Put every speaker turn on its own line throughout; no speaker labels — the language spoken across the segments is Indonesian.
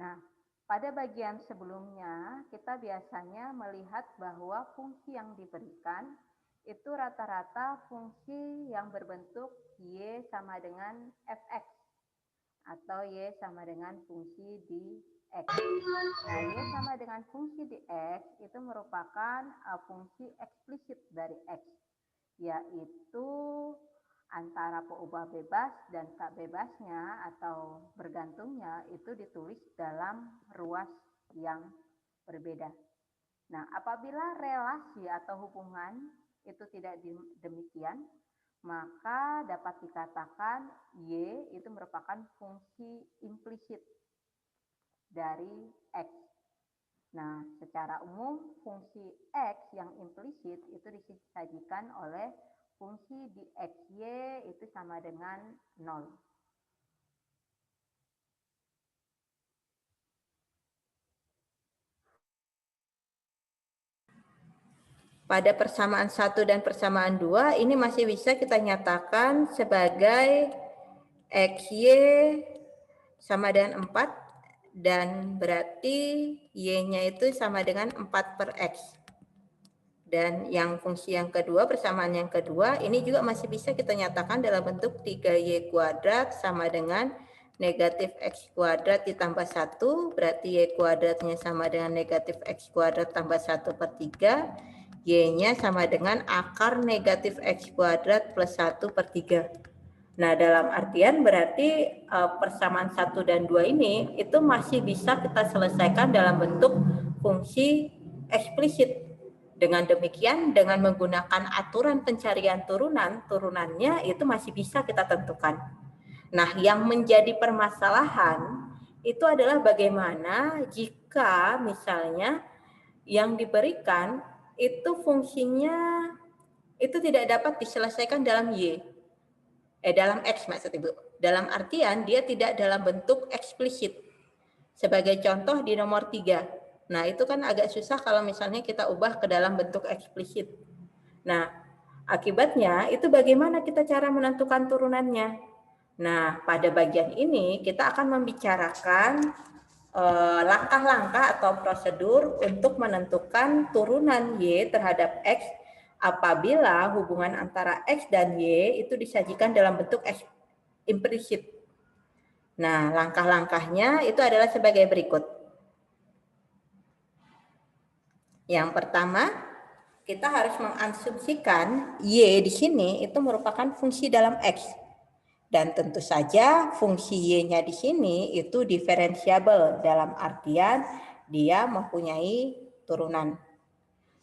Nah, pada bagian sebelumnya kita biasanya melihat bahwa fungsi yang diberikan itu rata-rata fungsi yang berbentuk Y sama dengan Fx atau Y sama dengan fungsi di X. Nah, Y sama dengan fungsi di X itu merupakan fungsi eksplisit dari X, yaitu antara peubah bebas dan tak bebasnya atau bergantungnya itu ditulis dalam ruas yang berbeda. Nah, apabila relasi atau hubungan itu tidak demikian, maka dapat dikatakan Y itu merupakan fungsi implisit dari X. Nah, secara umum fungsi X yang implisit itu disajikan oleh fungsi di XY itu sama dengan 0.
Pada persamaan 1 dan persamaan 2 ini masih bisa kita nyatakan sebagai XY sama dengan 4 dan berarti Y-nya itu sama dengan 4 per X. Dan yang fungsi yang kedua, persamaan yang kedua, ini juga masih bisa kita nyatakan dalam bentuk 3Y kuadrat sama dengan negatif X kuadrat ditambah 1, berarti Y kuadratnya sama dengan negatif X kuadrat tambah 1 per 3, Y-nya sama dengan akar negatif X kuadrat plus 1 per 3. Nah, dalam artian berarti persamaan 1 dan 2 ini itu masih bisa kita selesaikan dalam bentuk fungsi eksplisit. Dengan demikian, dengan menggunakan aturan pencarian turunannya itu masih bisa kita tentukan. Nah, yang menjadi permasalahan itu adalah bagaimana jika misalnya yang diberikan itu fungsinya itu tidak dapat diselesaikan dalam dalam X maksud Ibu. Dalam artian dia tidak dalam bentuk eksplisit. Sebagai contoh di nomor 3. Nah, itu kan agak susah kalau misalnya kita ubah ke dalam bentuk eksplisit. Nah, akibatnya itu bagaimana kita cara menentukan turunannya. Nah, pada bagian ini kita akan membicarakan langkah-langkah atau prosedur untuk menentukan turunan Y terhadap X apabila hubungan antara X dan Y itu disajikan dalam bentuk X implisit. Nah, langkah-langkahnya itu adalah sebagai berikut. Yang pertama, kita harus mengasumsikan Y di sini itu merupakan fungsi dalam X. Dan tentu saja fungsi Y-nya di sini itu diferensiabel dalam artian dia mempunyai turunan.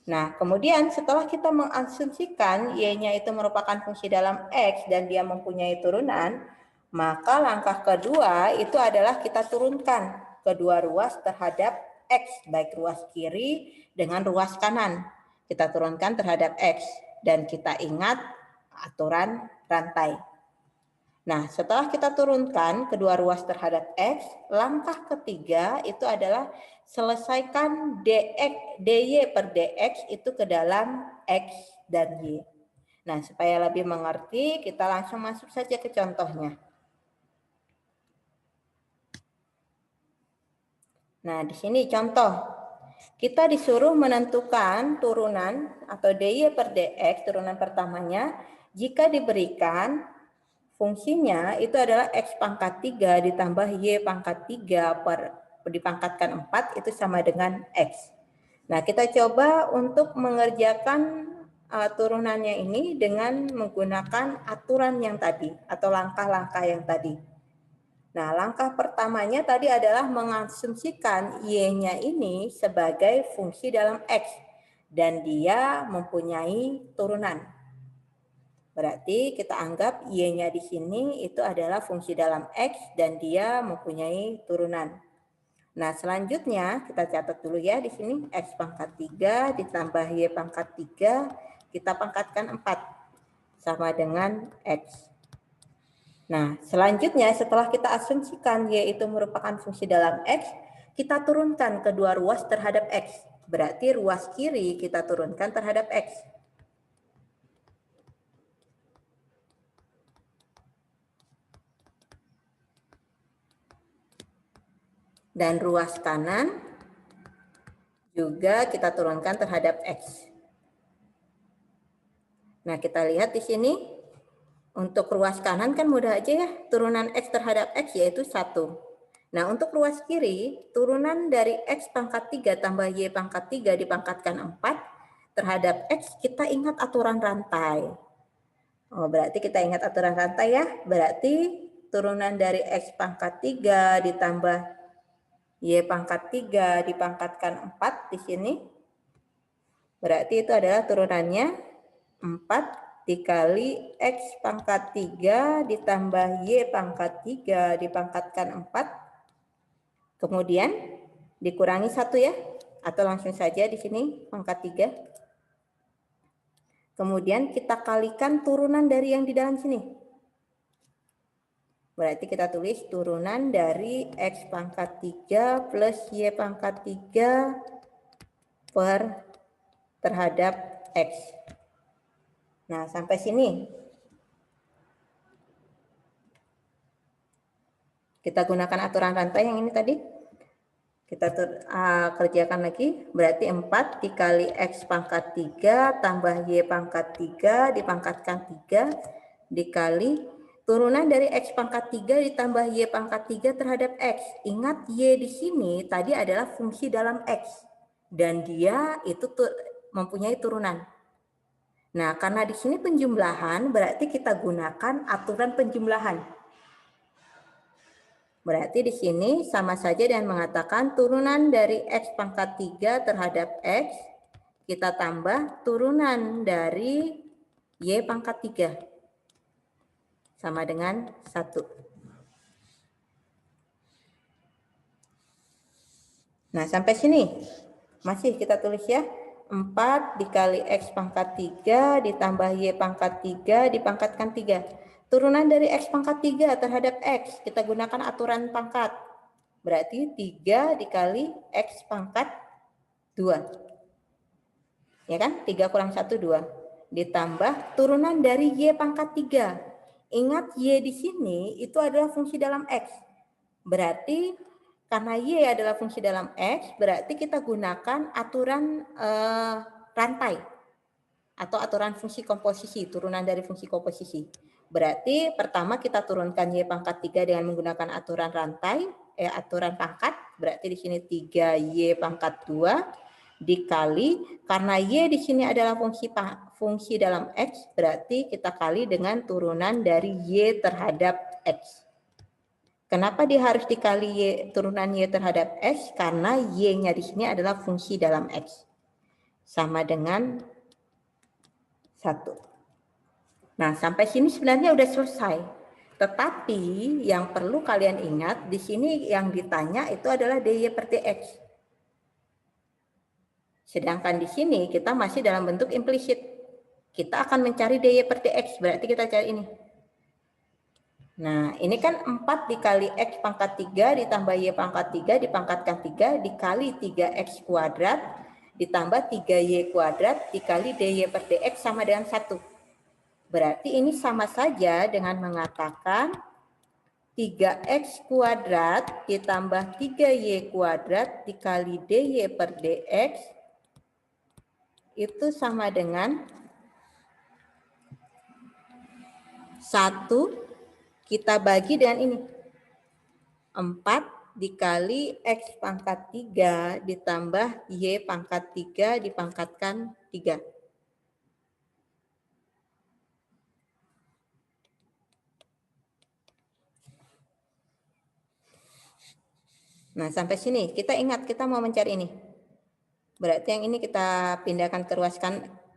Nah, kemudian setelah kita mengasumsikan Y-nya itu merupakan fungsi dalam X dan dia mempunyai turunan, maka langkah kedua itu adalah kita turunkan kedua ruas terhadap X, baik ruas kiri dengan ruas kanan. Kita turunkan terhadap X dan kita ingat aturan rantai. Nah, setelah kita turunkan kedua ruas terhadap X, langkah ketiga itu adalah selesaikan dy per dx itu ke dalam X dan Y. Nah, supaya lebih mengerti, kita langsung masuk saja ke contohnya. Nah, di sini contoh. Kita disuruh menentukan turunan atau dy per dx, turunan pertamanya, jika diberikan fungsinya itu adalah X pangkat 3 ditambah Y pangkat 3 dipangkatkan 4 itu sama dengan X. Nah, kita coba untuk mengerjakan turunannya ini dengan menggunakan aturan yang tadi atau langkah-langkah yang tadi. Nah, langkah pertamanya tadi adalah mengasumsikan Y-nya ini sebagai fungsi dalam X dan dia mempunyai turunan. Berarti kita anggap Y-nya di sini itu adalah fungsi dalam X dan dia mempunyai turunan. Nah, selanjutnya kita catat dulu ya di sini X pangkat 3 ditambah Y pangkat 3 kita pangkatkan 4 sama dengan X. Nah, selanjutnya setelah kita asumsikan Y itu merupakan fungsi dalam X, kita turunkan kedua ruas terhadap X. Berarti ruas kiri kita turunkan terhadap X. Dan ruas kanan juga kita turunkan terhadap X. Nah, kita lihat di sini untuk ruas kanan kan mudah aja ya, turunan X terhadap X yaitu 1. Nah, untuk ruas kiri, turunan dari X pangkat 3 tambah Y pangkat 3 dipangkatkan 4 terhadap X, kita ingat aturan rantai. Oh, berarti kita ingat aturan rantai ya, berarti turunan dari X pangkat 3 ditambah Y pangkat 3 dipangkatkan 4 di sini. Berarti itu adalah turunannya 4 dikali X pangkat 3 ditambah Y pangkat 3 dipangkatkan 4. Kemudian dikurangi 1 ya. Atau langsung saja di sini pangkat 3. Kemudian kita kalikan turunan dari yang di dalam sini. Berarti kita tulis turunan dari X pangkat 3 plus Y pangkat 3 per terhadap X. Nah, sampai sini. Kita gunakan aturan rantai yang ini tadi. Kita kerjakan lagi. Berarti 4 dikali X pangkat 3 tambah Y pangkat 3 dipangkatkan 3 dikali turunan dari X pangkat 3 ditambah Y pangkat 3 terhadap X. Ingat Y di sini tadi adalah fungsi dalam X. Dan dia itu mempunyai turunan. Nah, karena di sini penjumlahan, berarti kita gunakan aturan penjumlahan. Berarti di sini sama saja dengan mengatakan turunan dari X pangkat 3 terhadap X, kita tambah turunan dari Y pangkat 3. Sama dengan 1. Nah, sampai sini masih kita tulis ya. 4 dikali X pangkat 3 ditambah Y pangkat 3 dipangkatkan 3. Turunan dari X pangkat 3 terhadap X, kita gunakan aturan pangkat. Berarti 3 dikali X pangkat 2. Ya kan? 3 kurang 1, 2. Ditambah turunan dari Y pangkat 3. Ingat Y di sini itu adalah fungsi dalam X. Berarti karena Y adalah fungsi dalam X, berarti kita gunakan aturan rantai atau aturan fungsi komposisi, turunan dari fungsi komposisi. Berarti pertama kita turunkan Y pangkat 3 dengan menggunakan aturan rantai, aturan pangkat, berarti di sini 3Y pangkat 2 dikali, karena Y di sini adalah fungsi dalam X, berarti kita kali dengan turunan dari Y terhadap X. Kenapa dia harus dikali Y, turunan Y terhadap X? Karena Y-nya di sini adalah fungsi dalam X. Sama dengan 1. Nah, sampai sini sebenarnya udah selesai. Tetapi yang perlu kalian ingat, di sini yang ditanya itu adalah DY per DX. Sedangkan di sini kita masih dalam bentuk implisit. Kita akan mencari DY per DX, berarti kita cari ini. Nah, ini kan 4 dikali X pangkat 3 ditambah Y pangkat 3 dipangkatkan 3 dikali 3X kuadrat ditambah 3Y kuadrat dikali DY per DX sama dengan 1. Berarti ini sama saja dengan mengatakan 3X kuadrat ditambah 3Y kuadrat dikali DY per DX itu sama dengan 1 kita bagi dengan ini. 4 dikali X pangkat 3 ditambah Y pangkat 3 dipangkatkan 3. Nah, sampai sini kita ingat kita mau mencari ini. Berarti yang ini kita pindahkan ke ruas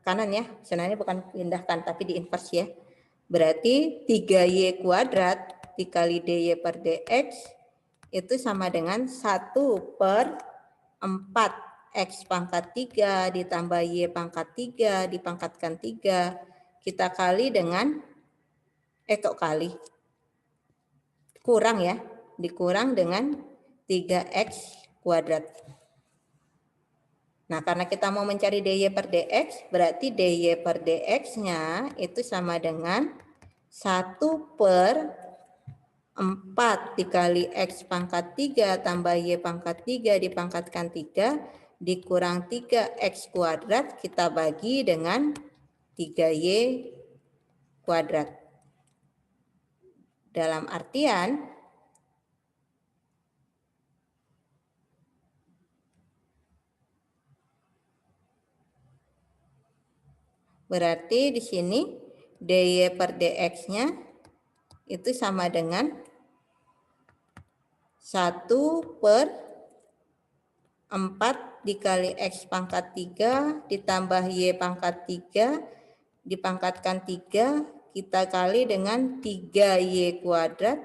kanan ya. Sebenarnya bukan pindahkan tapi diinversi ya. Berarti 3Y kuadrat dikali DY per DX itu sama dengan 1 per 4 X pangkat 3 ditambah Y pangkat 3 dipangkatkan 3. Kita kali dengan, kok kali? Kurang ya, dikurang dengan 3X kuadrat. Nah, karena kita mau mencari DY per DX, berarti DY per DX-nya itu sama dengan 1 per 4 dikali X pangkat 3 tambah Y pangkat 3 dipangkatkan 3 dikurang 3X kuadrat kita bagi dengan 3Y kuadrat. Dalam artian berarti di sini dy per dx-nya itu sama dengan 1 per 4 dikali X pangkat 3 ditambah Y pangkat 3 dipangkatkan 3 kita kali dengan 3Y kuadrat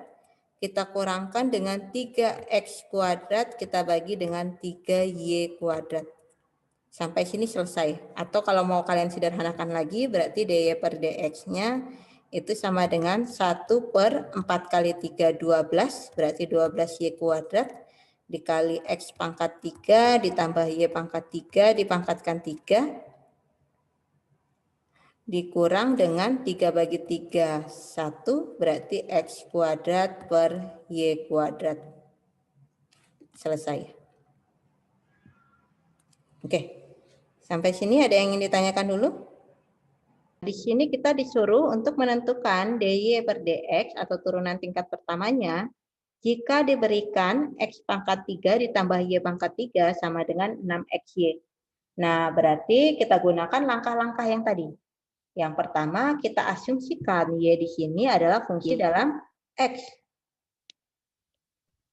kita kurangkan dengan 3X kuadrat kita bagi dengan 3Y kuadrat. Sampai sini selesai. Atau kalau mau kalian sederhanakan lagi, berarti dy per dx-nya itu sama dengan 1 per 4 kali 3, 12. Berarti 12y kuadrat dikali x pangkat 3 ditambah y pangkat 3 dipangkatkan 3. Dikurang dengan 3 bagi 3, 1. Berarti x kuadrat per y kuadrat. Selesai. Oke. Sampai sini ada yang ingin ditanyakan dulu? Di sini kita disuruh untuk menentukan dy per dx atau turunan tingkat pertamanya jika diberikan x pangkat 3 ditambah y pangkat 3 sama dengan 6xy. Nah, berarti kita gunakan langkah-langkah yang tadi. Yang pertama, kita asumsikan y di sini adalah fungsi dalam x.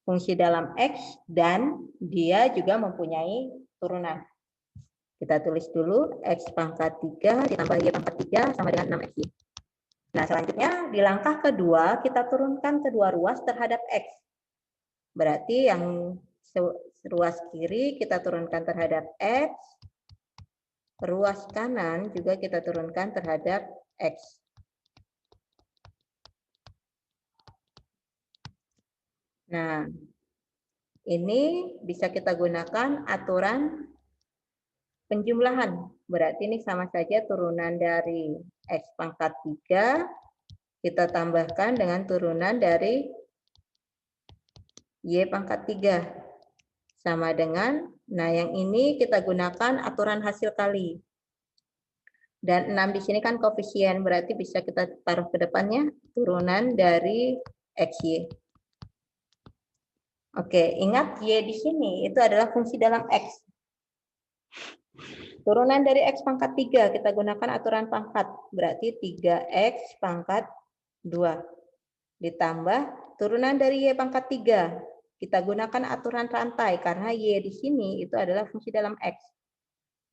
Fungsi dalam x dan dia juga mempunyai turunan. Kita tulis dulu X pangkat 3 ditambah Y pangkat 3 sama dengan 6X. Nah, selanjutnya di langkah kedua kita turunkan kedua ruas terhadap X. Berarti yang ruas kiri kita turunkan terhadap X. Ruas kanan juga kita turunkan terhadap X. Nah, ini bisa kita gunakan aturan penjumlahan. Berarti ini sama saja turunan dari X pangkat 3 kita tambahkan dengan turunan dari Y pangkat 3. Sama dengan, nah yang ini kita gunakan aturan hasil kali. Dan 6 di sini kan koefisien, berarti bisa kita taruh ke depannya turunan dari XY. Oke, ingat Y di sini itu adalah fungsi dalam X. Turunan dari X pangkat 3, kita gunakan aturan pangkat. Berarti 3X pangkat 2. Ditambah turunan dari Y pangkat 3. Kita gunakan aturan rantai, karena Y di sini itu adalah fungsi dalam X.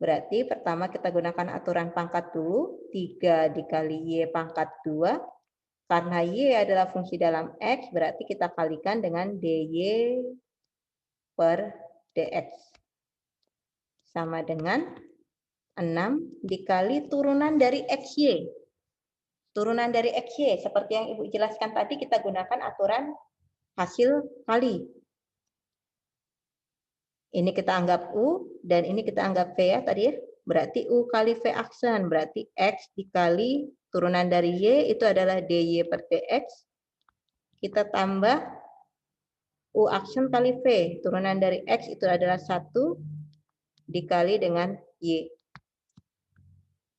Berarti pertama kita gunakan aturan pangkat dulu. 3 dikali Y pangkat 2. Karena Y adalah fungsi dalam X, berarti kita kalikan dengan dy per dx. Sama dengan 6 dikali turunan dari XY. Turunan dari XY, seperti yang Ibu jelaskan tadi, kita gunakan aturan hasil kali. Ini kita anggap U, dan ini kita anggap V ya tadi ya. Berarti U kali V aksen, berarti X dikali turunan dari Y, itu adalah dy per dx. Kita tambah U aksen kali V, turunan dari X itu adalah 1 dikali dengan Y.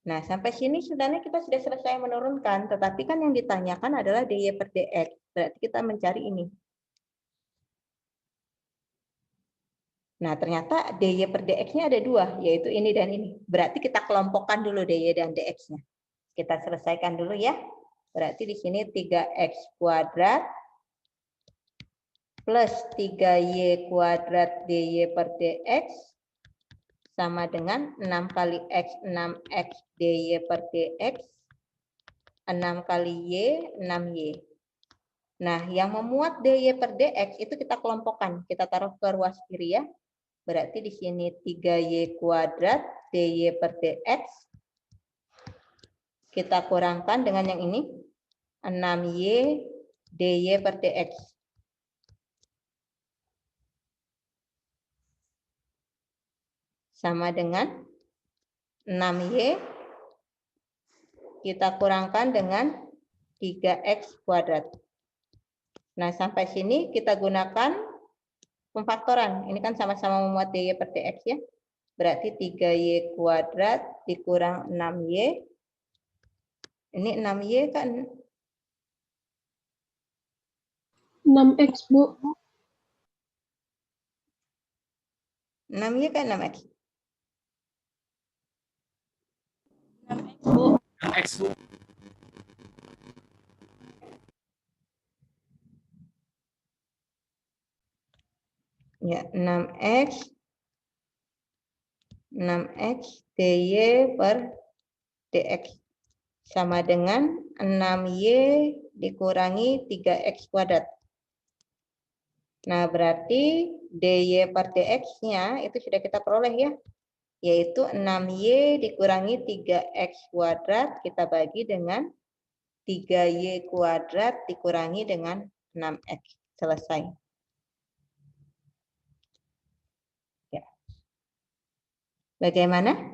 Nah, sampai sini sebenarnya kita sudah selesai menurunkan, tetapi kan yang ditanyakan adalah dy per dx. Berarti kita mencari ini. Nah, ternyata dy per dx-nya ada 2, yaitu ini dan ini. Berarti kita kelompokkan dulu dy dan dx-nya. Kita selesaikan dulu ya. Berarti di sini 3x kuadrat plus 3y kuadrat dy per dx sama dengan 6 kali X, 6X dy per dx, 6 kali Y, 6Y. Nah, yang memuat dy per dx itu kita kelompokkan. Kita taruh ke ruas kiri ya. Berarti di sini 3y kuadrat dy per dx. Kita kurangkan dengan yang ini. 6y dy per dx. Sama dengan 6y kita kurangkan dengan 3x kuadrat. Nah, sampai sini kita gunakan pemfaktoran. Ini kan sama-sama memuat dy per dx ya. Berarti 3y kuadrat dikurang 6y. Ini 6y kan
6x, Bu.
6y kan 6x.
6x, Bu.
6x, Bu.
Ya, 6x dy per dx sama dengan 6y dikurangi 3x kuadrat. Nah, berarti dy per dx-nya itu sudah kita peroleh ya, yaitu 6y dikurangi 3x kuadrat kita bagi dengan 3y kuadrat dikurangi dengan 6x. Selesai. Ya. Bagaimana?